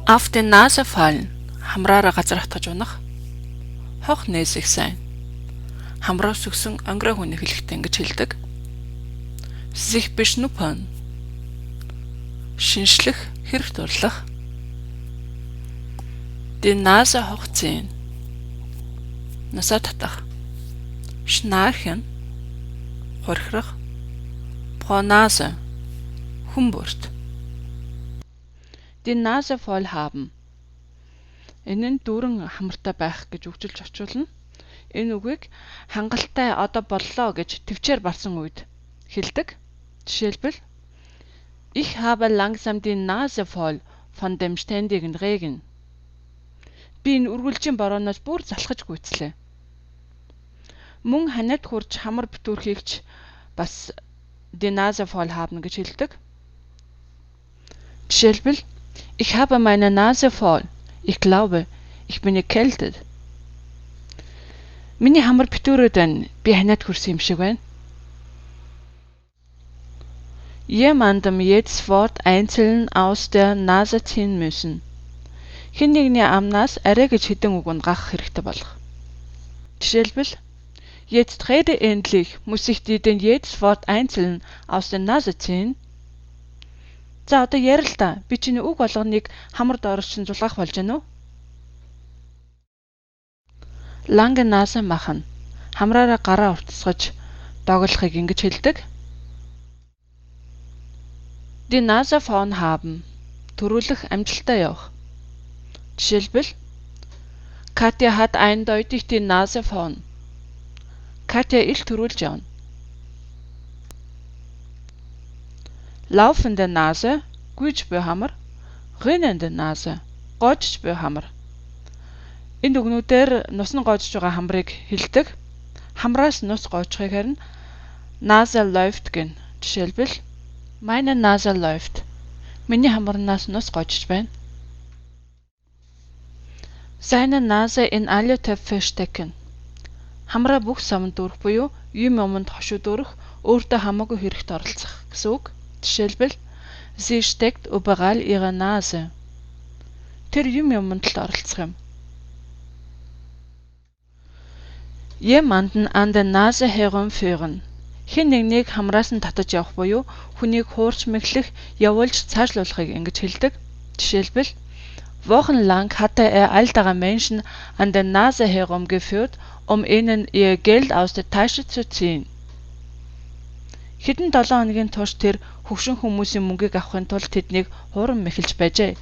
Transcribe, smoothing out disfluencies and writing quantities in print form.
Auf die Nase fallen. Хамраараа газар хатгаж унах. Хох нээсэх сайн. Хамраас өгсөн өнгөрөө хүний хэлэхдээ ингэж хэлдэг. Sich beschnuppern. Шинжлэх, хэрэг дурлах. Die Nase hochziehen. Насаа татах. Schnarchen. Хорхирах. Pro Nase. Humburst. Die Nase voll haben. Энэ нь дүүрэн хамартай байх гэж үгжилж очуулна. Энэ үгийг хангалттай одоо боллоо гэж төвчээр барсан үед хэлдэг. Жишээлбэл Ich habe langsam die Nase voll von dem ständigen Regen. Би энэ үргэлжийн борооноос бүр залхаж гүйцлээ. Мөн ханаад хурж хамар битүүрхийгч бас die Nase voll haben гэж хэлдэг. Жишээлбэл Ich habe meine Nase voll. Ich glaube, ich bin erkältet. Миний хамар битүүрээд байна. Би ханаад хүрсэн юм шиг байна. Jemandem jedes Wort einzeln aus der Nase ziehen müssen. Хэн нэгний амнаас арай гэж хэдэн үг унгах хэрэгтэй болох. Жишээлбэл Jetzt rede endlich, muss ich dir denn jedes Wort einzeln aus der Nase ziehen? За одоо ярил л да. Би чиний үг болгоныг хамар доороос чинь зулгах болж байна уу? Lange Nase machen. Хамраараа гараа уртсгаж доголохыг ингэж хэлдэг. Die Nase vorn haben. Төрүүлэх амжилттай явах. Жишээлбэл Katja hat eindeutig die Nase vorn. Katja их төрүүлж явна. Laufende Nase, гүйж буй хамар. Rinnende Nase, гоожж буй хамар. Энэ үгнүүдээр нус нь гоожж байгаа хамрыг хэлдэг. Хамраас нус гоожхыг харин Nase läuft гэн. Жишээлбэл Meine Nase läuft. Миний хамарнаас нус гоожж байна. Seine Nase in alle Töpfe stecken. Хамраа бүх самд дүүрэх буюу юм юмд хошуу дүүрэх, өөртөө хамаагүй хэрэгт оролцох гэсэн үг. Жишээлбэл Sie steckt überall ihre Nase. Тэр юм юмд л оролцох юм. Jemanden an der Nase herumführen. Хэн нэгнийг хамраас нь татаж явах буюу хүнийг хуурч мэхлэх, явуулж цаашлуулахыг ингэж хэлдэг. Жишээлбэл Wochenlang hatte all daran Menschen an der Nase herumgeführt, ihnen ihr Geld aus der Tasche zu ziehen. Хэдэн 7 хоногийн турш тэр хөвшин хүмүүсийн мөнгийг авахын тулд тэднийг хууран мэхэлж байжээ.